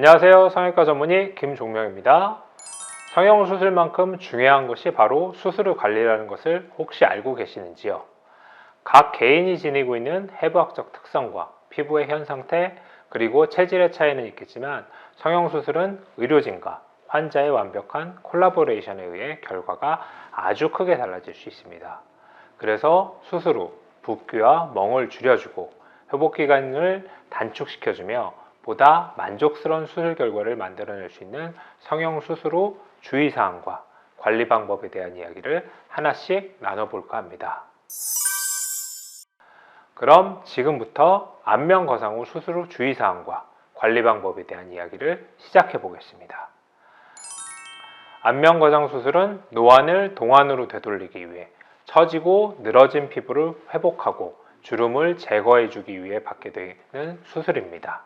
안녕하세요. 성형외과 전문의 김종명입니다. 성형수술만큼 중요한 것이 바로 수술 후 관리라는 것을 혹시 알고 계시는지요? 각 개인이 지니고 있는 해부학적 특성과 피부의 현 상태 그리고 체질의 차이는 있겠지만 성형수술은 의료진과 환자의 완벽한 콜라보레이션에 의해 결과가 아주 크게 달라질 수 있습니다. 그래서 수술 후 붓기와 멍을 줄여주고 회복기간을 단축시켜주며 보다 만족스러운 수술 결과를 만들어낼 수 있는 성형수술 후 주의사항과 관리 방법에 대한 이야기를 하나씩 나눠볼까 합니다. 그럼 지금부터 안면 거상 후 수술 후 주의사항과 관리 방법에 대한 이야기를 시작해 보겠습니다. 안면 거상 수술은 노안을 동안으로 되돌리기 위해 처지고 늘어진 피부를 회복하고 주름을 제거해 주기 위해 받게 되는 수술입니다.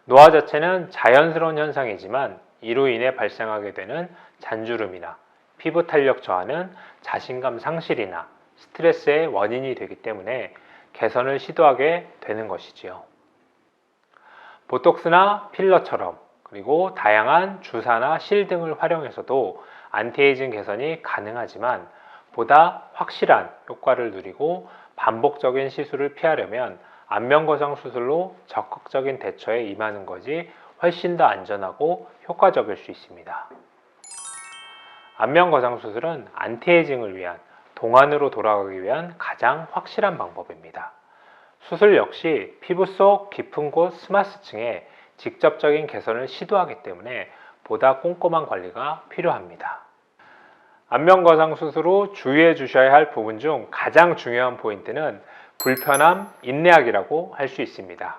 노화 자체는 자연스러운 현상이지만 이로 인해 발생하게 되는 잔주름이나 피부 탄력 저하는 자신감 상실이나 스트레스의 원인이 되기 때문에 개선을 시도하게 되는 것이지요. 보톡스나 필러처럼 그리고 다양한 주사나 실 등을 활용해서도 안티에이징 개선이 가능하지만 보다 확실한 효과를 누리고 반복적인 시술을 피하려면 안면 거상 수술로 적극적인 대처에 임하는 것이 훨씬 더 안전하고 효과적일 수 있습니다. 안면 거상 수술은 안티에이징을 위한 동안으로 돌아가기 위한 가장 확실한 방법입니다. 수술 역시 피부 속 깊은 곳 스마스층에 직접적인 개선을 시도하기 때문에 보다 꼼꼼한 관리가 필요합니다. 안면 거상 수술 후 주의해 주셔야 할 부분 중 가장 중요한 포인트는 불편함 인내하기라고 할 수 있습니다.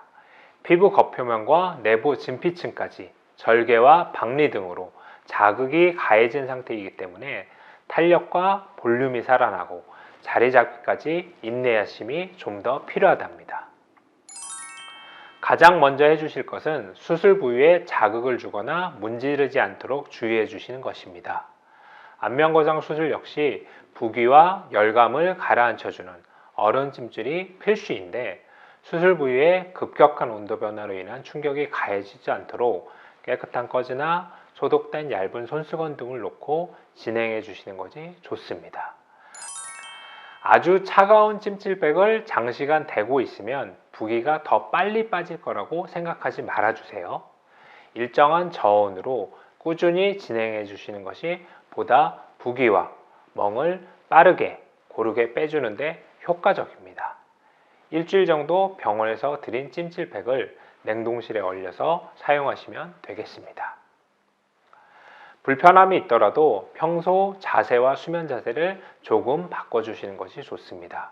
피부 겉표면과 내부 진피층까지 절개와 박리 등으로 자극이 가해진 상태이기 때문에 탄력과 볼륨이 살아나고 자리 잡기까지 인내하심이 좀 더 필요하답니다. 가장 먼저 해주실 것은 수술 부위에 자극을 주거나 문지르지 않도록 주의해 주시는 것입니다. 안면 거상 수술 역시 부기와 열감을 가라앉혀주는 얼음 찜질이 필수인데 수술 부위에 급격한 온도 변화로 인한 충격이 가해지지 않도록 깨끗한 꺼즈나 소독된 얇은 손수건 등을 놓고 진행해 주시는 것이 좋습니다. 아주 차가운 찜질백을 장시간 대고 있으면 부기가 더 빨리 빠질 거라고 생각하지 말아주세요. 일정한 저온으로 꾸준히 진행해 주시는 것이 보다 부기와 멍을 빠르게 고르게 빼주는데 효과적입니다. 일주일 정도 병원에서 드린 찜질팩을 냉동실에 얼려서 사용하시면 되겠습니다. 불편함이 있더라도 평소 자세와 수면 자세를 조금 바꿔주시는 것이 좋습니다.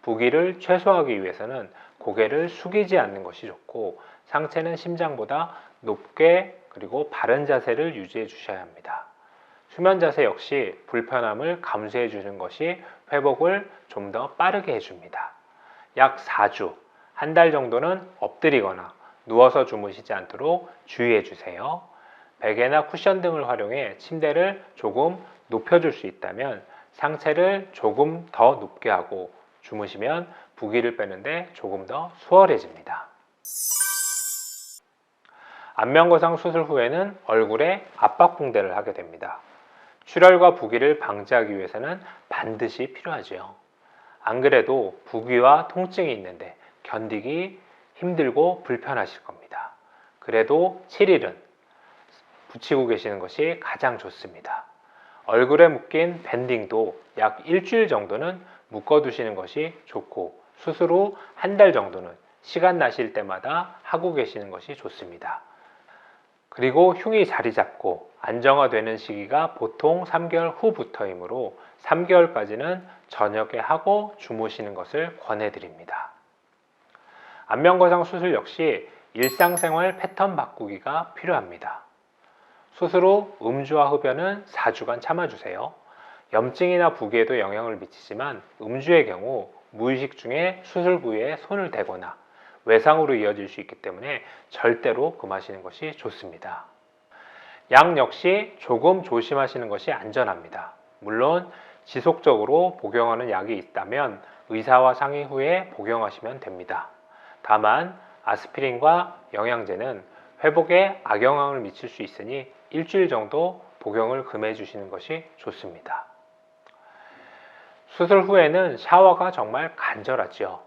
부기를 최소화하기 위해서는 고개를 숙이지 않는 것이 좋고 상체는 심장보다 높게 그리고 바른 자세를 유지해 주셔야 합니다. 수면 자세 역시 불편함을 감수해 주는 것이 회복을 좀 더 빠르게 해줍니다. 약 4주, 한 달 정도는 엎드리거나 누워서 주무시지 않도록 주의해 주세요. 베개나 쿠션 등을 활용해 침대를 조금 높여줄 수 있다면 상체를 조금 더 높게 하고 주무시면 부기를 빼는데 조금 더 수월해집니다. 안면 거상 수술 후에는 얼굴에 압박 붕대를 하게 됩니다. 출혈과 부기를 방지하기 위해서는 반드시 필요하죠. 안 그래도 부기와 통증이 있는데 견디기 힘들고 불편하실 겁니다. 그래도 7일은 붙이고 계시는 것이 가장 좋습니다. 얼굴에 묶인 밴딩도 약 일주일 정도는 묶어두시는 것이 좋고 수술 후 한 달 정도는 시간 나실 때마다 하고 계시는 것이 좋습니다. 그리고 흉이 자리 잡고 안정화되는 시기가 보통 3개월 후부터이므로 3개월까지는 저녁에 하고 주무시는 것을 권해드립니다. 안면 거상 수술 역시 일상생활 패턴 바꾸기가 필요합니다. 수술 후 음주와 흡연은 4주간 참아주세요. 염증이나 부기에도 영향을 미치지만 음주의 경우 무의식 중에 수술 부위에 손을 대거나 외상으로 이어질 수 있기 때문에 절대로 금하시는 것이 좋습니다. 약 역시 조금 조심하시는 것이 안전합니다. 물론 지속적으로 복용하는 약이 있다면 의사와 상의 후에 복용하시면 됩니다. 다만 아스피린과 영양제는 회복에 악영향을 미칠 수 있으니 일주일 정도 복용을 금해 주시는 것이 좋습니다. 수술 후에는 샤워가 정말 간절하지요.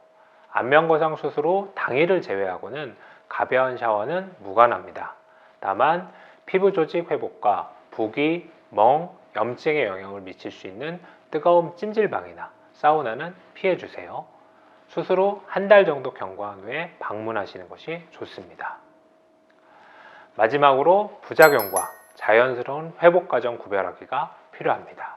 안면거상 수술 후 당일을 제외하고는 가벼운 샤워는 무관합니다. 다만 피부 조직 회복과 부기, 멍, 염증에 영향을 미칠 수 있는 뜨거운 찜질방이나 사우나는 피해주세요. 수술 후 한 달 정도 경과한 후에 방문하시는 것이 좋습니다. 마지막으로 부작용과 자연스러운 회복 과정 구별하기가 필요합니다.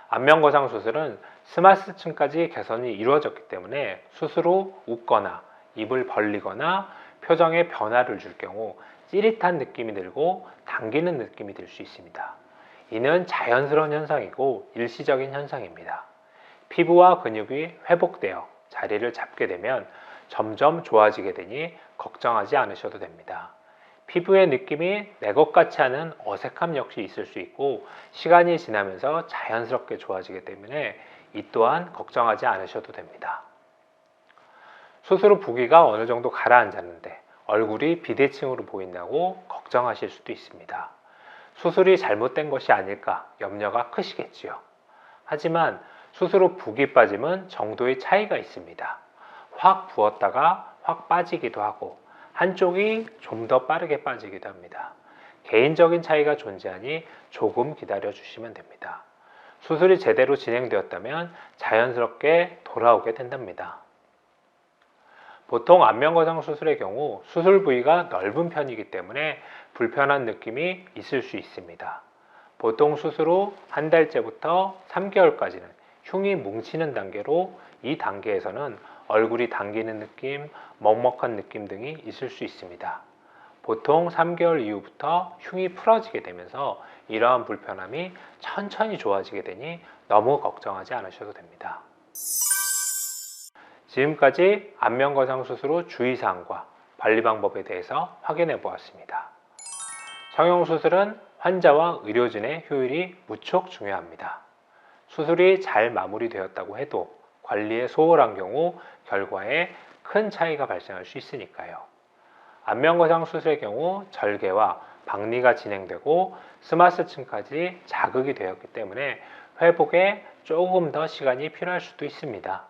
안면거상 수술은 스마스층까지 개선이 이루어졌기 때문에 수술 후 웃거나 입을 벌리거나 표정에 변화를 줄 경우 찌릿한 느낌이 들고 당기는 느낌이 들 수 있습니다. 이는 자연스러운 현상이고 일시적인 현상입니다. 피부와 근육이 회복되어 자리를 잡게 되면 점점 좋아지게 되니 걱정하지 않으셔도 됩니다. 피부의 느낌이 내 것 같지 않은 어색함 역시 있을 수 있고 시간이 지나면서 자연스럽게 좋아지기 때문에 이 또한 걱정하지 않으셔도 됩니다. 수술 후 부기가 어느 정도 가라앉았는데 얼굴이 비대칭으로 보인다고 걱정하실 수도 있습니다. 수술이 잘못된 것이 아닐까 염려가 크시겠지요. 하지만 수술 후 부기 빠짐은 정도의 차이가 있습니다. 확 부었다가 확 빠지기도 하고 한쪽이 좀 더 빠르게 빠지기도 합니다. 개인적인 차이가 존재하니 조금 기다려 주시면 됩니다. 수술이 제대로 진행되었다면 자연스럽게 돌아오게 된답니다. 보통 안면거상 수술의 경우 수술 부위가 넓은 편이기 때문에 불편한 느낌이 있을 수 있습니다. 보통 수술 후 한 달째부터 3개월까지는 흉이 뭉치는 단계로 이 단계에서는 얼굴이 당기는 느낌, 먹먹한 느낌 등이 있을 수 있습니다. 보통 3개월 이후부터 흉이 풀어지게 되면서 이러한 불편함이 천천히 좋아지게 되니 너무 걱정하지 않으셔도 됩니다. 지금까지 안면거상 수술 후 주의사항과 관리 방법에 대해서 확인해 보았습니다. 성형수술은 환자와 의료진의 효율이 무척 중요합니다. 수술이 잘 마무리되었다고 해도 관리에 소홀한 경우 결과에 큰 차이가 발생할 수 있으니까요. 안면거상 수술의 경우 절개와 박리가 진행되고 스마스층까지 자극이 되었기 때문에 회복에 조금 더 시간이 필요할 수도 있습니다.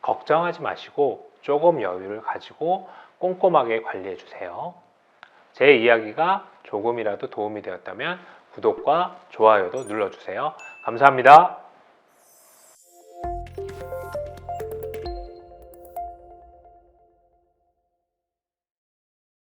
걱정하지 마시고 조금 여유를 가지고 꼼꼼하게 관리해 주세요. 제 이야기가 조금이라도 도움이 되었다면 구독과 좋아요도 눌러주세요. 감사합니다.